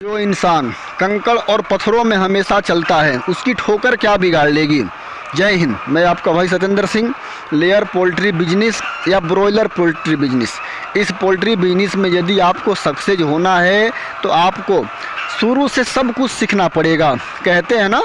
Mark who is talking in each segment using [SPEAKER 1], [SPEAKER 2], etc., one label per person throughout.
[SPEAKER 1] जो इंसान कंकड़ और पत्थरों में हमेशा चलता है उसकी ठोकर क्या बिगाड़ लेगी। जय हिंद। मैं आपका भाई Satendra Singh. Layer poultry business या ब्रॉयलर पोल्ट्री बिजनेस, इस पोल्ट्री बिजनेस में यदि आपको सक्सेस होना है तो आपको शुरू से सब कुछ सीखना पड़ेगा। कहते हैं ना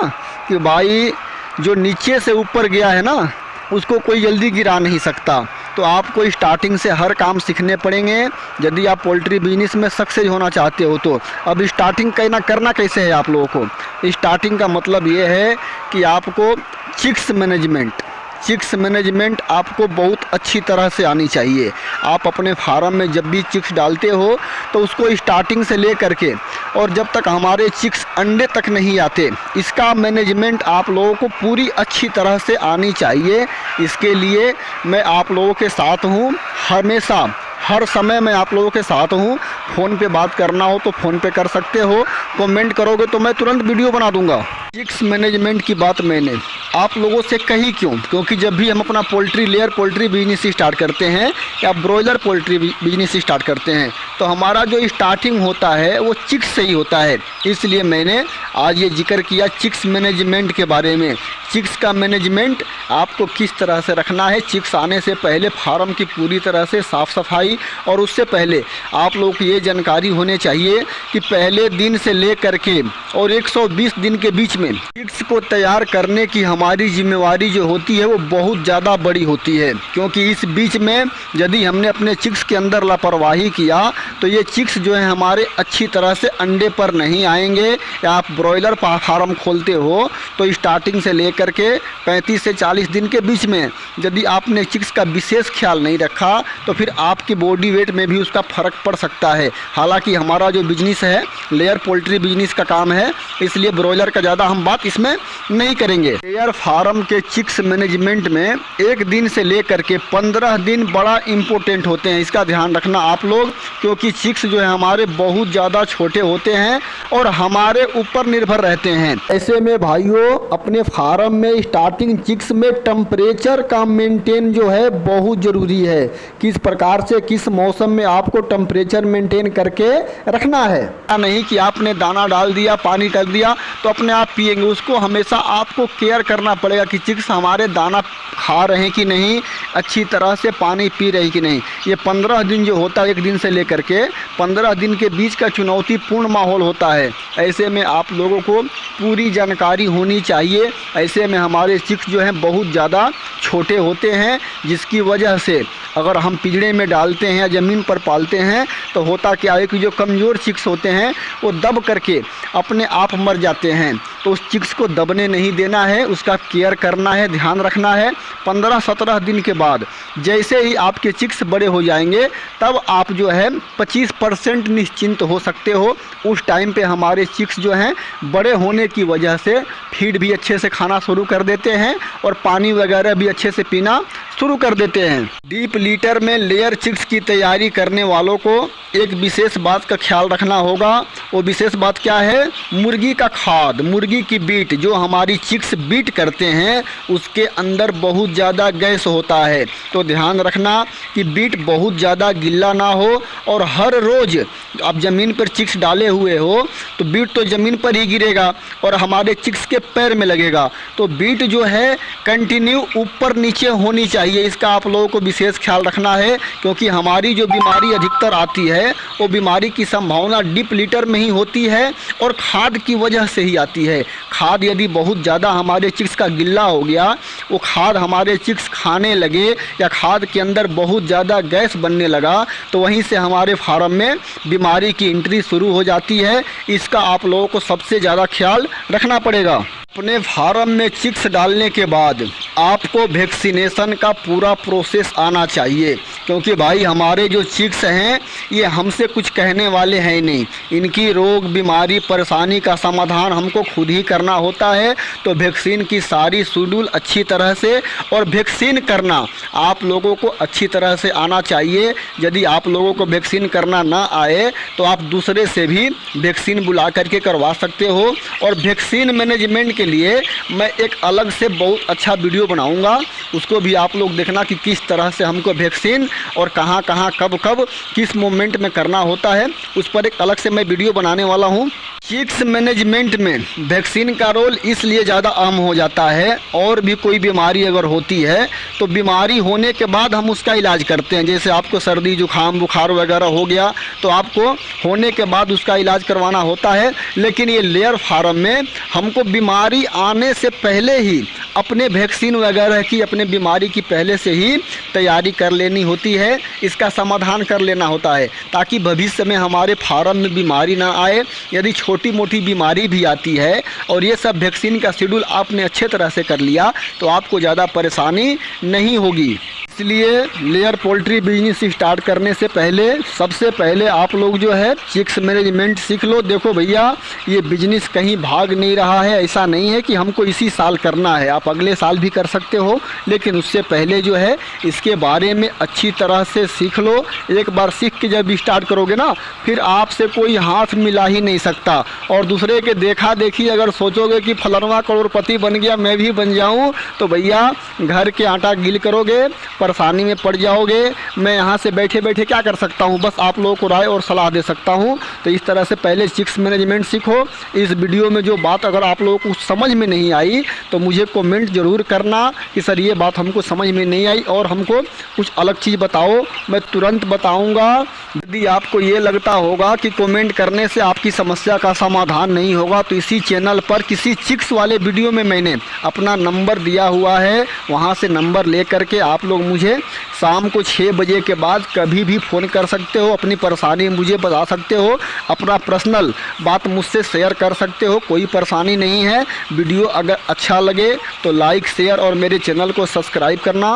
[SPEAKER 1] कि भाई जो नीचे से ऊपर गया है ना उसको कोई जल्दी गिरा नहीं सकता। तो आपको स्टार्टिंग से हर काम सीखने पड़ेंगे यदि आप पोल्ट्री बिजनेस में सक्सेस होना चाहते हो। तो अब स्टार्टिंग करना कैसे है आप लोगों को। स्टार्टिंग का मतलब ये है कि आपको चिक्स मैनेजमेंट आपको बहुत अच्छी तरह से आनी चाहिए। आप अपने फार्म में जब भी चिक्स डालते हो तो उसको स्टार्टिंग से ले करके और जब तक हमारे चिक्स अंडे तक नहीं आते, इसका मैनेजमेंट आप लोगों को पूरी अच्छी तरह से आनी चाहिए। इसके लिए मैं आप लोगों के साथ हूँ, हमेशा हर समय मैं आप लोगों के साथ हूँ। फ़ोन पे बात करना हो तो फ़ोन पे कर सकते हो, कमेंट करोगे तो मैं तुरंत वीडियो बना दूंगा। चिक्स मैनेजमेंट की बात मैंने आप लोगों से कही क्यों, क्योंकि जब भी हम अपना लेयर पोल्ट्री बिजनेस स्टार्ट करते हैं या ब्रॉयलर पोल्ट्री बिजनेस स्टार्ट करते हैं तो हमारा जो स्टार्टिंग होता है वो चिक्स से ही होता है। इसलिए मैंने आज ये जिक्र किया चिक्स मैनेजमेंट के बारे में। चिक्स का मैनेजमेंट आपको किस तरह से रखना है। चिक्स आने से पहले फार्म की पूरी तरह से साफ़ सफाई, और उससे पहले आप लोगों को ये जानकारी होनी चाहिए कि पहले दिन से ले करके और 120 दिन के बीच में चिक्स को तैयार करने की हमारी जिम्मेवारी जो होती है वो बहुत ज़्यादा बड़ी होती है। क्योंकि इस बीच में यदि हमने अपने चिक्स के अंदर लापरवाही किया तो ये चिक्स जो है हमारे अच्छी तरह से अंडे पर नहीं आएंगे। या आप ब्रॉयलर फार्म खोलते हो तो स्टार्टिंग से ले करके 35 से 40 दिन के बीच में यदि आपने चिक्स का विशेष ख्याल नहीं रखा तो फिर आपकी बॉडी वेट में भी उसका फ़र्क पड़ सकता है। हालांकि हमारा जो बिजनेस है लेयर पोल्ट्री बिजनेस का काम है, इसलिए ब्रॉयलर का ज़्यादा हम बात इसमें नहीं करेंगे। लेयर फार्म के चिक्स मैनेजमेंट में 1 दिन से लेकर के 15 दिन बड़ा इम्पोर्टेंट होते हैं। इसका ध्यान रखना आप लोग, क्योंकि चिक्स जो है हमारे बहुत ज़्यादा छोटे होते हैं और हमारे ऊपर निर्भर रहते हैं। ऐसे में भाइयों अपने फार्म में स्टार्टिंग चिक्स में टेम्परेचर का मेंटेन जो है बहुत ज़रूरी है। किस प्रकार से किस मौसम में आपको टेम्परेचर मेंटेन करके रखना है। नहीं कि आपने दाना डाल दिया, पानी कर दिया तो अपने आप पिएंगे। उसको हमेशा आपको केयर करना पड़ेगा कि चिक्स हमारे दाना खा रहे हैं कि नहीं, अच्छी तरह से पानी पी रहे हैं कि नहीं। ये 15 दिन जो होता है 1 दिन से लेकर के 15 दिन के बीच का चुनौतीपूर्ण माहौल होता है। ऐसे में आप लोगों को पूरी जानकारी होनी चाहिए। ऐसे में हमारे चिक्स जो हैं बहुत ज़्यादा छोटे होते हैं, जिसकी वजह से अगर हम पिंजड़े में डालते हैं या ज़मीन पर पालते हैं तो होता क्या है कि जो कमज़ोर चिक्स होते हैं वो दब करके अपने आप मर जाते हैं। तो उस चिक्स को दबने नहीं देना है, उसका केयर करना है, ध्यान रखना है। 15-17 दिन के बाद जैसे ही आपके चिक्स बड़े हो जाएंगे तब आप जो है 25% निश्चिंत हो सकते हो। उस टाइम पे हमारे चिक्स जो हैं बड़े होने की वजह से फीड भी अच्छे से खाना शुरू कर देते हैं और पानी वगैरह भी अच्छे से पीना शुरू कर देते हैं। डीप लीटर में लेयर चिक्स की तैयारी करने वालों को एक विशेष बात का ख्याल रखना होगा। वो विशेष बात क्या है, मुर्गी का खाद, मुर्गी की बीट जो हमारी चिक्स बीट करते हैं उसके अंदर बहुत ज़्यादा गैस होता है। तो ध्यान रखना कि बीट बहुत ज़्यादा गिल्ला ना हो और हर रोज़ आप ज़मीन पर चिक्स डाले हुए हो तो बीट तो ज़मीन पर ही गिरेगा और हमारे चिक्स के पैर में लगेगा। तो बीट जो है कंटिन्यू ऊपर नीचे होनी चाहिए। इसका आप लोगों को विशेष ख्याल रखना है, क्योंकि हमारी जो बीमारी अधिकतर आती है वो बीमारी की संभावना डीप लीटर में ही होती है और खाद की वजह से ही आती है। खाद यदि बहुत ज़्यादा हमारे चिक्स का गिल्ला हो गया, वो खाद हमारे चिक्स खाने लगे या खाद के अंदर बहुत ज़्यादा गैस बनने लगा तो वहीं से हमारे फार्म में बीमारी की एंट्री शुरू हो जाती है। इसका आप लोगों को सबसे ज़्यादा ख्याल रखना पड़ेगा। अपने फार्म में चिक्स डालने के बाद आपको वैक्सीनेशन का पूरा प्रोसेस आना चाहिए, क्योंकि भाई हमारे जो चिक्स हैं ये हमसे कुछ कहने वाले हैं नहीं। इनकी रोग बीमारी परेशानी का समाधान हमको खुद ही करना होता है। तो वैक्सीन की सारी शेड्यूल अच्छी तरह से और वैक्सीन करना आप लोगों को अच्छी तरह से आना चाहिए। यदि आप लोगों को वैक्सीन करना ना आए तो आप दूसरे से भी वैक्सीन बुला करके करवा सकते हो। और वैक्सीन मैनेजमेंट के लिए मैं एक अलग से बहुत अच्छा वीडियो वीडियो बनाऊंगा, उसको भी आप लोग देखना कि किस तरह से हमको वैक्सीन और कहाँ कहाँ कब कब किस मोमेंट में करना होता है, उस पर एक अलग से मैं वीडियो बनाने वाला हूँ। चिक्स मैनेजमेंट में वैक्सीन का रोल इसलिए ज़्यादा अहम हो जाता है, और भी कोई बीमारी अगर होती है तो बीमारी होने के बाद हम उसका इलाज करते हैं। जैसे आपको सर्दी जुकाम बुखार वगैरह हो गया तो आपको होने के बाद उसका इलाज करवाना होता है, लेकिन ये लेयर फार्म में हमको बीमारी आने से पहले ही अपने वैक्सीन वगैरह की, अपने बीमारी की पहले से ही तैयारी कर लेनी होती है, इसका समाधान कर लेना होता है, ताकि भविष्य में हमारे फार्म में बीमारी ना आए। यदि छोटी मोटी बीमारी भी आती है और ये सब वैक्सीन का शेड्यूल आपने अच्छे तरह से कर लिया तो आपको ज़्यादा परेशानी नहीं होगी। इसलिए लेयर पोल्ट्री बिजनेस स्टार्ट करने से पहले सबसे पहले आप लोग जो है चिक्स मैनेजमेंट सीख लो। देखो भैया, ये बिजनेस कहीं भाग नहीं रहा है, ऐसा नहीं है कि हमको इसी साल करना है, आप अगले साल भी कर सकते हो, लेकिन उससे पहले जो है इसके बारे में अच्छी तरह से सीख लो। एक बार सीख के जब स्टार्ट करोगे ना, फिर आपसे कोई हाथ मिला ही नहीं सकता। और दूसरे के देखा देखी अगर सोचोगे कि फलनवा करोड़पति बन गया मैं भी बन जाऊं, तो भैया घर के आटा गील करोगे, परेशानी में पड़ जाओगे। मैं यहाँ से बैठे बैठे क्या कर सकता हूँ, बस आप लोगों को राय और सलाह दे सकता हूँ। तो इस तरह से पहले चिक्स मैनेजमेंट सीखो। इस वीडियो में जो बात अगर आप लोगों को समझ में नहीं आई तो मुझे कमेंट ज़रूर करना कि सर ये बात हमको समझ में नहीं आई और हमको कुछ अलग चीज़ बताओ, मैं तुरंत बताऊँगा। यदि आपको ये लगता होगा कि कमेंट करने से आपकी समस्या का समाधान नहीं होगा तो इसी चैनल पर किसी चिक्स वाले वीडियो में मैंने अपना नंबर दिया हुआ है, वहाँ से नंबर ले करके आप लोग मुझे शाम को 6 बजे के बाद कभी भी फ़ोन कर सकते हो, अपनी परेशानी मुझे बता सकते हो, अपना पर्सनल बात मुझसे शेयर कर सकते हो, कोई परेशानी नहीं है। वीडियो अगर अच्छा लगे तो लाइक शेयर और मेरे चैनल को सब्सक्राइब करना।